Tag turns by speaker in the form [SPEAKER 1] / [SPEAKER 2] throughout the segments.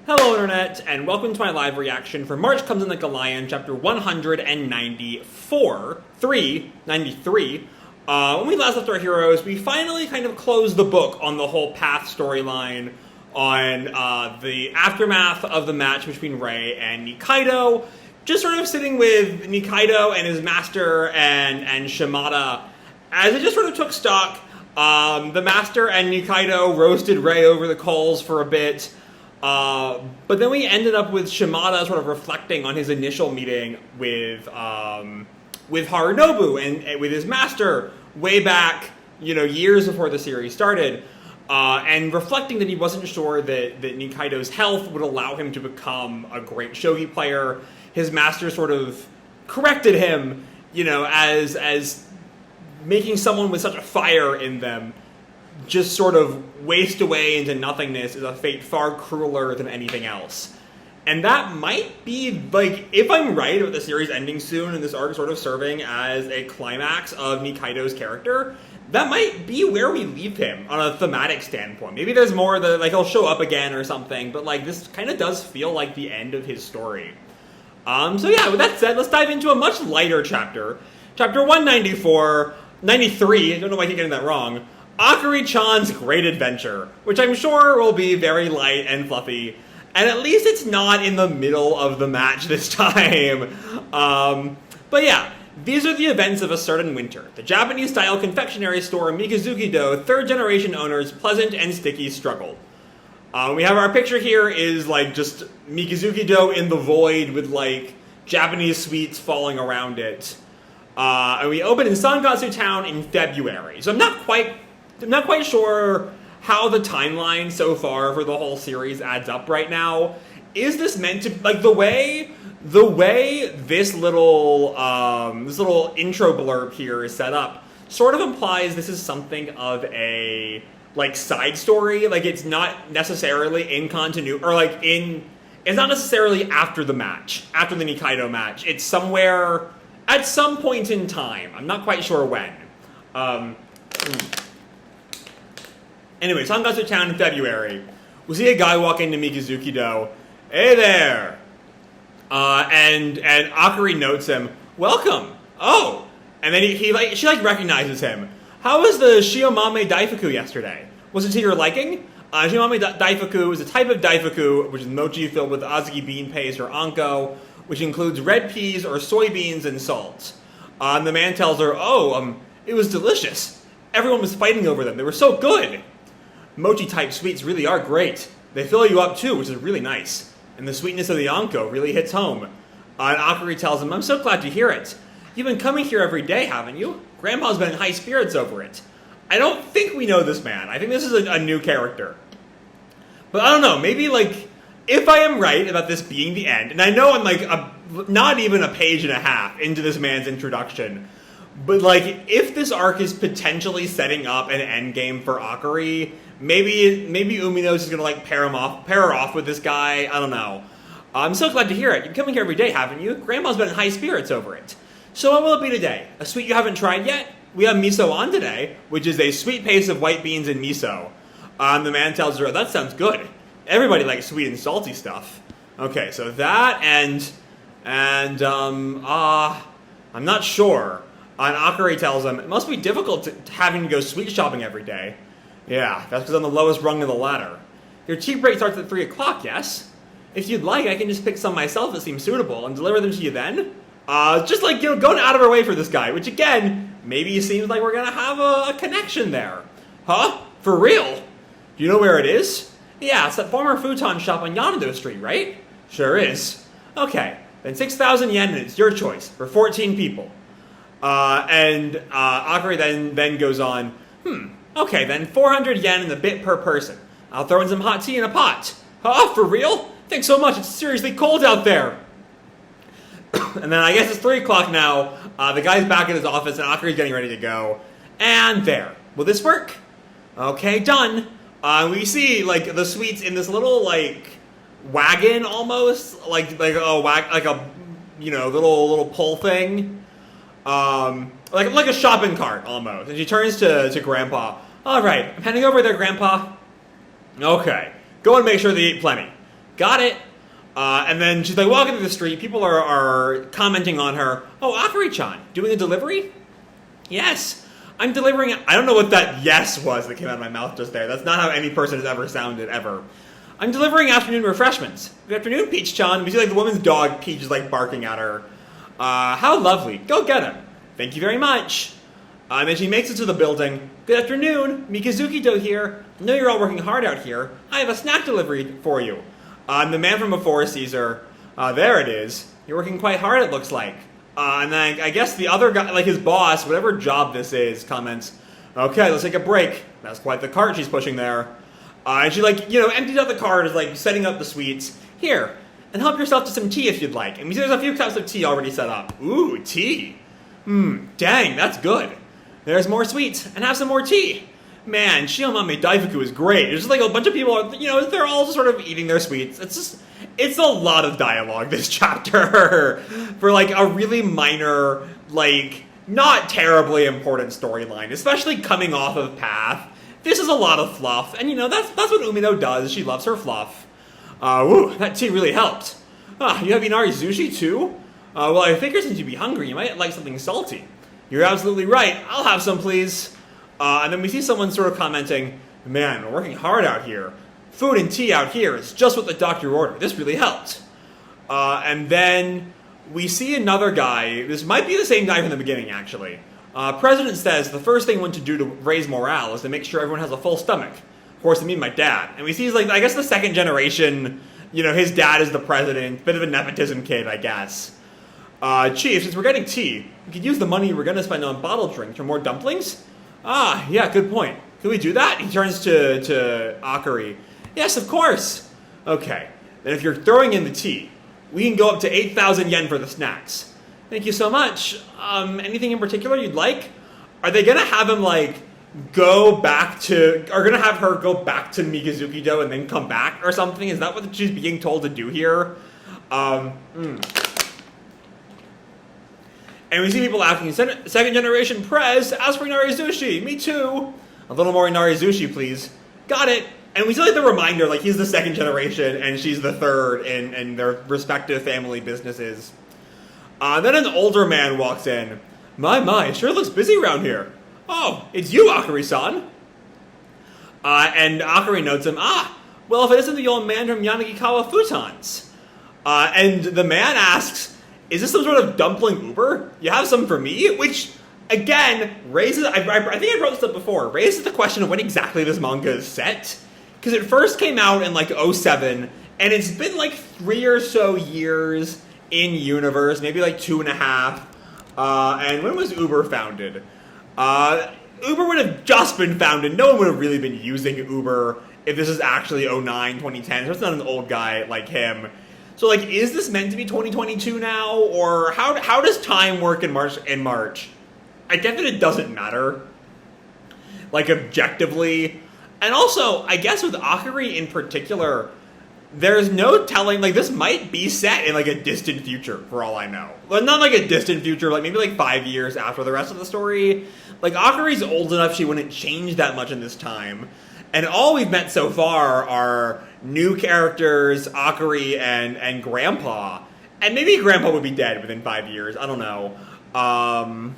[SPEAKER 1] Hello Internet, and welcome to my live reaction for March Comes in Like a Lion, chapter 194, 93. When we last left our heroes, we finally kind of closed the book on the whole Path storyline, on the aftermath of the match between Rei and Nikaido, just sort of sitting with Nikaido and his master and Shimada, as it just sort of took stock. The master and Nikaido roasted Rei over the coals for a bit. But then we ended up with Shimada sort of reflecting on his initial meeting with Harunobu and with his master way back, years before the series started, and reflecting that he wasn't sure that Nikaido's health would allow him to become a great shogi player. His master sort of corrected him, as making someone with such a fire in them just sort of waste away into nothingness is a fate far crueler than anything else. And that might be, if I'm right about the series ending soon and this arc sort of serving as a climax of Nikaido's character, that might be where we leave him on a thematic standpoint. Maybe there's more that, he'll show up again or something, but, this kind of does feel like the end of his story. So yeah, with that said, let's dive into a much lighter chapter. Chapter 93, I don't know why I keep getting that wrong. Akari-chan's Great Adventure, which I'm sure will be very light and fluffy, and at least it's not in the middle of the match this time. But yeah, these are the events of a certain winter. The Japanese-style confectionery store Mikazuki-do, third-generation owners' pleasant and sticky struggle. We have our picture here is, just Mikazuki-do in the void with, Japanese sweets falling around it. And we open in Sangatsu Town in February. So I'm not quite sure how the timeline so far for the whole series adds up right now. Is this meant to, the way this little intro blurb here is set up sort of implies this is something of a, side story. It's not necessarily in continuity, or it's not necessarily after the match, after the Nikaido match. It's somewhere at some point in time. I'm not quite sure when. Anyway, Sangatsu Town in February. We see a guy walk into Mikazuki-do. Hey there! And Akari notes him. Welcome! Oh! And then she recognizes him. How was the Shiomame Daifuku yesterday? Was it to your liking? Shiomame Daifuku is a type of Daifuku, which is mochi filled with azuki bean paste or anko, which includes red peas or soybeans and salt. The man tells her, it was delicious. Everyone was fighting over them. They were so good. Mochi-type sweets really are great. They fill you up too, which is really nice. And the sweetness of the anko really hits home. And Akari tells him, I'm so glad to hear it. You've been coming here every day, haven't you? Grandpa's been in high spirits over it. I don't think we know this man. I think this is a new character. But I don't know, maybe if I am right about this being the end, and I know I'm not even a page and a half into this man's introduction, but if this arc is potentially setting up an endgame for Akari, maybe Umino's just gonna pair her off with this guy. I don't know. I'm so glad to hear it. You're coming here every day, haven't you? Grandma's been in high spirits over it. So what will it be today? A sweet you haven't tried yet? We have miso on today, which is a sweet paste of white beans and miso. The man tells her, that sounds good. Everybody likes sweet and salty stuff. Okay, so that and I'm not sure. And Akari tells him, it must be difficult having to go sweet shopping every day. Yeah, that's because I'm the lowest rung of the ladder. Your cheap rate starts at 3 o'clock, yes? If you'd like, I can just pick some myself that seem suitable and deliver them to you then. Going out of our way for this guy, which again, maybe seems like we're gonna have a connection there. Huh? For real? Do you know where it is? Yeah, it's that former futon shop on Yanado Street, right? Sure is. Okay, then 6,000 yen and it's your choice for 14 people. Akari then goes on, okay, then 400 yen and a bit per person. I'll throw in some hot tea in a pot. Huh, for real? Thanks so much, it's seriously cold out there. And then I guess it's 3 o'clock now, the guy's back at his office and Akari's getting ready to go. And there. Will this work? Okay, done. We see, the sweets in this little, wagon almost, like a little pull thing. Like a shopping cart, almost. And she turns to Grandpa. All right, I'm heading over there, Grandpa. Okay, go and make sure they eat plenty. Got it. And then she's like walking through the street. People are commenting on her. Oh, Akari-chan, doing a delivery? Yes. I'm delivering. I don't know what that yes was that came out of my mouth just there. That's not how any person has ever sounded, ever. I'm delivering afternoon refreshments. Good afternoon, Peach-chan. We see like the woman's dog, Peach, is like barking at her. How lovely. Go get him. Thank you very much. And then she makes it to the building. Good afternoon, Mikazuki-do here. I know you're all working hard out here. I have a snack delivery for you. And the man from before sees her. There it is. You're working quite hard, it looks like. And then I guess the other guy, like his boss, whatever job this is, comments, okay, let's take a break. That's quite the cart she's pushing there. And she empties out the cart, is like setting up the sweets. Here, and help yourself to some tea if you'd like. And we see there's a few cups of tea already set up. Ooh, tea. Dang, that's good. There's more sweets, and have some more tea. Man, Shiomame Daifuku is great. There's just like a bunch of people, they're all just sort of eating their sweets. It's a lot of dialogue, this chapter, for like a really minor, like, not terribly important storyline, especially coming off of Path. This is a lot of fluff, and that's what Umino does. She loves her fluff. That tea really helped. You have Inari sushi too? Well, I figure since you'd be hungry, you might like something salty. You're absolutely right. I'll have some, please. And then we see someone sort of commenting, man, we're working hard out here. Food and tea out here is just what the doctor ordered. This really helped. And then we see another guy. This might be the same guy from the beginning, actually. President says the first thing we want to do to raise morale is to make sure everyone has a full stomach. Of course, I mean my dad. And we see he's like, I guess the second generation, his dad is the president. Bit of a nepotism kid, I guess. Chief, since we're getting tea, we could use the money we're going to spend on bottled drinks for more dumplings? Yeah, good point. Can we do that? He turns to Akari. Yes, of course. Okay, then if you're throwing in the tea, we can go up to 8,000 yen for the snacks. Thank you so much. Anything in particular you'd like? Are they going to have him, go back to Mikazuki-do and then come back or something? Is that what she's being told to do here? And we see people asking, second generation Prez, ask for Inari Zushi. Me too. A little more Inari Zushi, please. Got it. And we see the reminder, he's the second generation and she's the third in their respective family businesses. Then an older man walks in. My, it sure looks busy around here. Oh, it's you, Akari-san. And Akari notes him, well, if it isn't the old man from Yanagikawa Futons. And the man asks, is this some sort of dumpling Uber? You have some for me? Which, again, raises, I think I brought this up before, raises the question of when exactly this manga is set. Because it first came out in, '07, and it's been, 3 or so years in universe, maybe 2.5. And when was Uber founded? Uber would have just been founded. No one would have really been using Uber if this is actually 09, 2010. So it's not an old guy like him. So, is this meant to be 2022 now? Or how does time work in March? I get that it doesn't matter. Objectively. And also, I guess with Akari in particular, there's no telling, this might be set in, a distant future, for all I know. Well, not, a distant future, maybe, 5 years after the rest of the story. Akari's old enough she wouldn't change that much in this time. And all we've met so far are new characters, Akari and Grandpa. And maybe Grandpa would be dead within 5 years. I don't know. I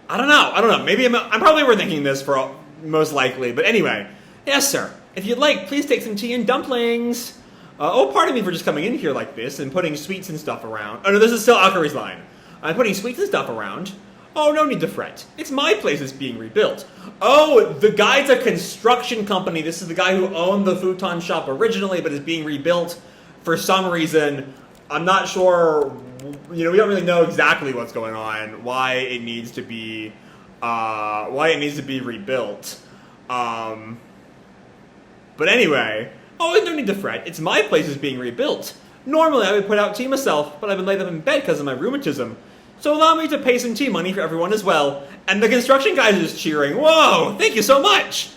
[SPEAKER 1] don't know. Maybe I'm probably overthinking this for most likely. But anyway, yes, sir. If you'd like, please take some tea and dumplings. Pardon me for just coming in here like this and putting sweets and stuff around. Oh, no, this is still Akari's line. I'm putting sweets and stuff around. Oh, no need to fret. It's my place that's being rebuilt. Oh, the guy's a construction company. This is the guy who owned the futon shop originally, but is being rebuilt for some reason. I'm not sure, we don't really know exactly what's going on, why it needs to be rebuilt. But anyway, no need to fret. It's my place that's being rebuilt. Normally I would put out tea myself, but I've been laid up in bed because of my rheumatism. So allow me to pay some tea money for everyone as well. And the construction guys are just cheering, whoa, thank you so much.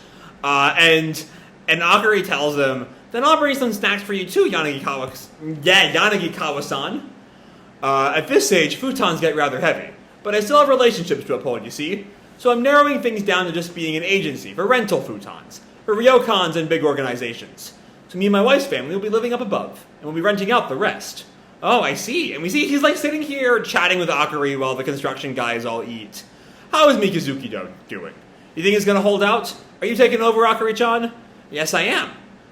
[SPEAKER 1] And Akari tells them, then I'll bring some snacks for you too, Yanagikawa-san. At this stage, futons get rather heavy. But I still have relationships to uphold, you see. So I'm narrowing things down to just being an agency for rental futons, for ryokans and big organizations. So me and my wife's family will be living up above, and we'll be renting out the rest. Oh, I see. And we see he's like sitting here chatting with Akari while the construction guys all eat. How is Mikazuki doing? You think it's going to hold out? Are you taking over, Akari-chan? Yes, I am.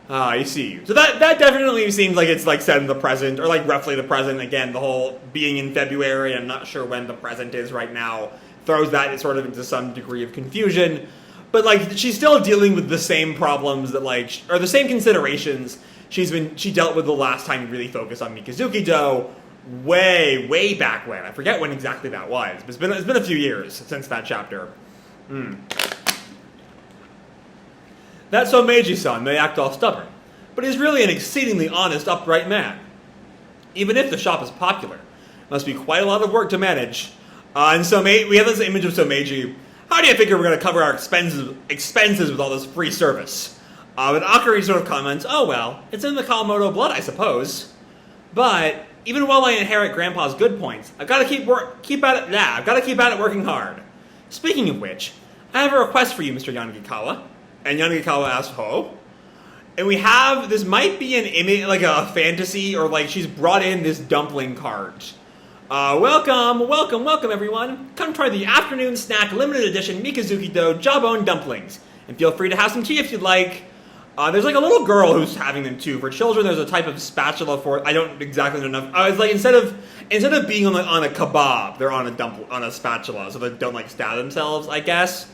[SPEAKER 1] Ah, I see. So that definitely seems like it's like set in the present, or like roughly the present. Again, the whole being in February, I'm not sure when the present is right now, throws that sort of into some degree of confusion. But like she's still dealing with the same problems that like, or the same considerations she dealt with the last time you really focused on Mikazuki-do, way back when. I forget when exactly that was. But it's been a few years since that chapter. That Someiji-san may act all stubborn, but he's really an exceedingly honest, upright man. Even if the shop is popular, it must be quite a lot of work to manage. And we have this image of Someiji. How do you figure we're going to cover our expenses with all this free service? And Akari sort of comments, oh well, it's in the Kawamoto blood, I suppose. But even while I inherit Grandpa's good points, I've got to keep at it working hard. Speaking of which, I have a request for you, Mr. Yanagikawa. And Yanagikawa asks, "Oh?" And we have, this might be an image, like a fantasy, or like she's brought in this dumpling cart. Welcome everyone. Come try the afternoon snack limited edition Mikazuki-do Jawbone dumplings. And feel free to have some tea if you'd like. There's like a little girl who's having them too. For children, there's a type of spatula for, I don't exactly know enough. It's like instead of being on a kebab, they're on a spatula, so they don't like stab themselves, I guess.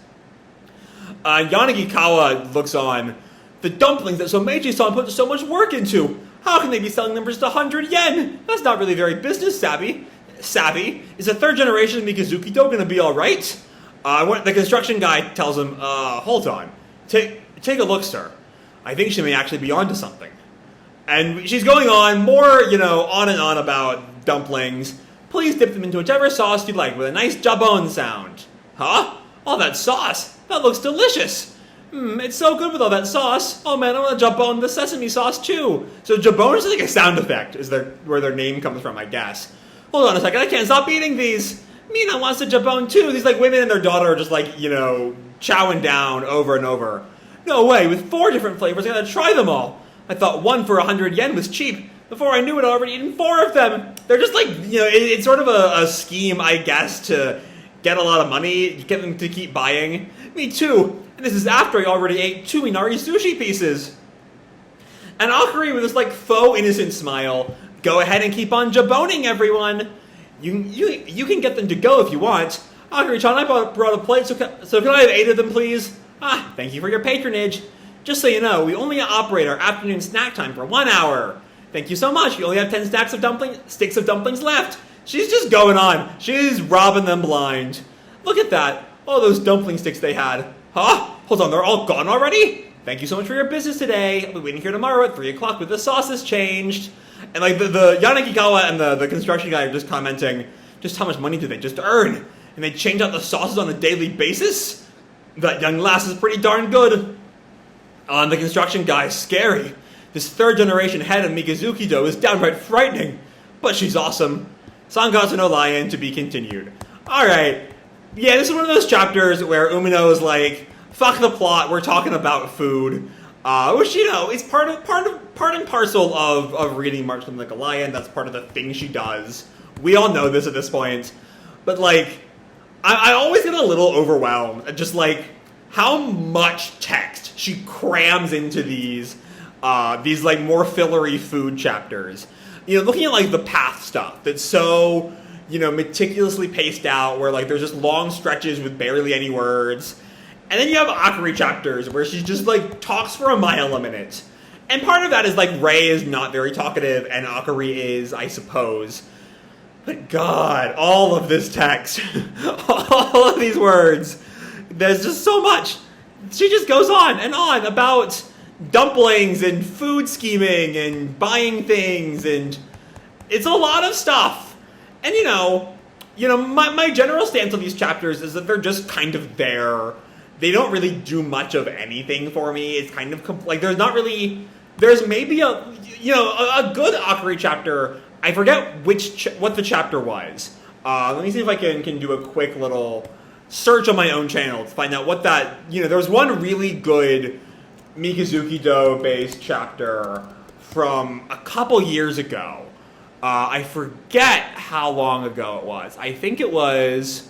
[SPEAKER 1] Yanagikawa looks on. The dumplings that Someiji-san put so much work into. How can they be selling them for just 100 yen? That's not really very business savvy. Is the third generation Mikazuki-do going to be all right? The construction guy tells him, hold on. Take a look, sir. I think she may actually be onto something. And she's going on more, on and on about dumplings. Please dip them into whichever sauce you'd like with a nice jabon sound. Huh? All that sauce? That looks delicious. It's so good with all that sauce. Oh man, I want to jabon the sesame sauce too. So jabon is like a sound effect, where their name comes from, I guess. Hold on a second, I can't stop eating these. Mina wants to jabon too. These like women and their daughter are just like, chowing down over and over. No way, with 4 different flavors, I gotta try them all. I thought 1 for 100 yen was cheap. Before I knew it, I'd already eaten 4 of them. They're just like, it's sort of a scheme, I guess, to get a lot of money, get them to keep buying. Me too. And this is after I already ate 2 Inari sushi pieces. And Akari, with this like faux innocent smile, go ahead and keep on jaboning everyone. You can get them to go if you want. Akari-chan, I brought a plate, so can I have 8 of them, please? Thank you for your patronage. Just so you know, we only operate our afternoon snack time for 1 hour. Thank you so much. You only have 10 sticks of dumplings left. She's just going on. She's robbing them blind. Look at that. All those dumpling sticks they had. Huh? Hold on, they're all gone already? Thank you so much for your business today. I'll be waiting here tomorrow at 3 o'clock with the sauces changed. And like the Yanagikawa and the construction guy are just commenting, just how much money do they just earn? And they change out the sauces on a daily basis? That young lass is pretty darn good. The construction guy is scary. This 3rd generation head of Mikazuki-do is downright frightening. But she's awesome. Sangatsu no Lion to be continued. Alright. Yeah, this is one of those chapters where Umino is like, fuck the plot, we're talking about food. Which, is part and parcel of reading March Like a Lion. That's part of the thing she does. We all know this at this point. But like, I always get a little overwhelmed at just like how much text she crams into these like more fillery food chapters. Looking at like the path stuff that's so, meticulously paced out, where like there's just long stretches with barely any words. And then you have Akari chapters where she just like talks for a mile a minute. And part of that is like Rei is not very talkative and Akari is, I suppose. But God, all of this text, all of these words, there's just so much. She just goes on and on about dumplings and food scheming and buying things, and it's a lot of stuff. And my general stance on these chapters is that they're just kind of there. They don't really do much of anything for me. It's kind of like there's maybe a good Akari chapter. I forget what the chapter was. Let me see if I can do a quick little search on my own channel to find out what that, there was one really good Mikazuki-do-based chapter from a couple years ago. I forget how long ago it was. I think it was...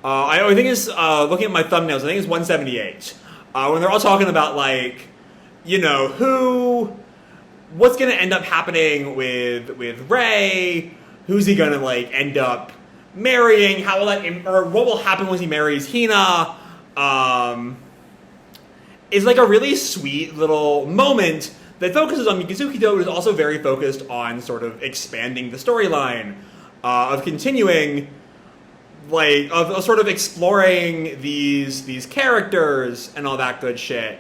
[SPEAKER 1] I think it's, looking at my thumbnails, I think it's 178. When they're all talking about, like, you know, what's going to end up happening with Rei, who's he going to, like, end up marrying, how will that, or what will happen once he marries Hina, is, like, a really sweet little moment that focuses on Mikazuki-do, but is also very focused on sort of expanding the storyline, of continuing, like, of sort of exploring these characters and all that good shit.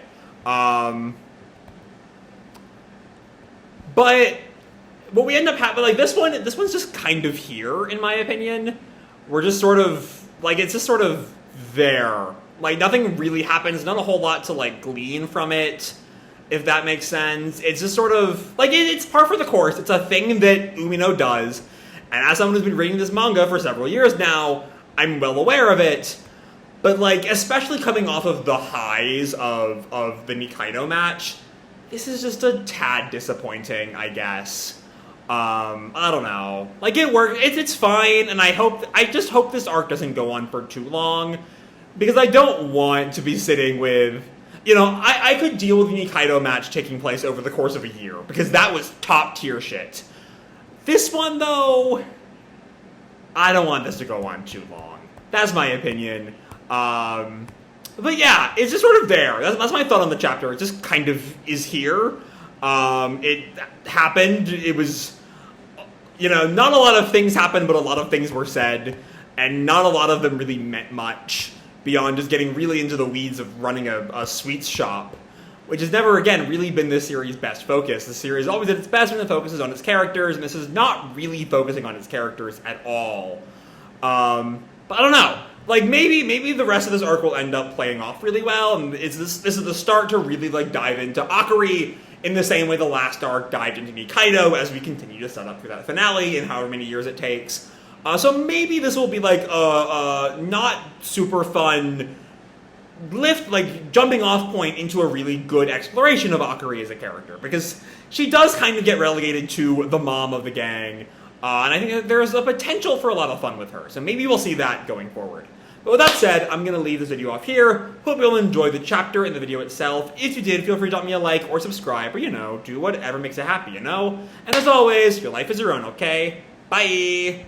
[SPEAKER 1] But what we end up having, like, this one's just kind of here, in my opinion. We're just sort of, like, it's just sort of there. Like, nothing really happens, not a whole lot to, like, glean from it, if that makes sense. It's just sort of, like, it's par for the course. It's a thing that Umino does. And as someone who's been reading this manga for several years now, I'm well aware of it. But, like, especially coming off of the highs of the Nikaido match, this is just a tad disappointing, I guess. I don't know. Like, it worked. It's fine, and I just hope this arc doesn't go on for too long, because I don't want to be sitting with, you know, I could deal with the Nikaido match taking place over the course of a year, because that was top tier shit. This one, though, I don't want this to go on too long. That's my opinion. But yeah, it's just sort of there. That's my thought on the chapter. It just kind of is here. It happened. It was, you know, not a lot of things happened, but a lot of things were said, and not a lot of them really meant much beyond just getting really into the weeds of running a sweets shop, which has never, again, really been this series' best focus. The series is always at its best when it focuses on its characters, and this is not really focusing on its characters at all. But I don't know. Like, maybe the rest of this arc will end up playing off really well, and this is the start to really, like, dive into Akari in the same way the last arc dived into Nikaido, as we continue to set up for that finale in however many years it takes. So maybe this will be, like, not super fun jumping off point into a really good exploration of Akari as a character, because she does kind of get relegated to the mom of the gang, and I think that there's a potential for a lot of fun with her, so maybe we'll see that going forward. But with that said, I'm going to leave this video off here. Hope you'll enjoy the chapter and the video itself. If you did, feel free to drop me a like or subscribe, or, you know, do whatever makes you happy, you know? And as always, your life is your own, okay? Bye!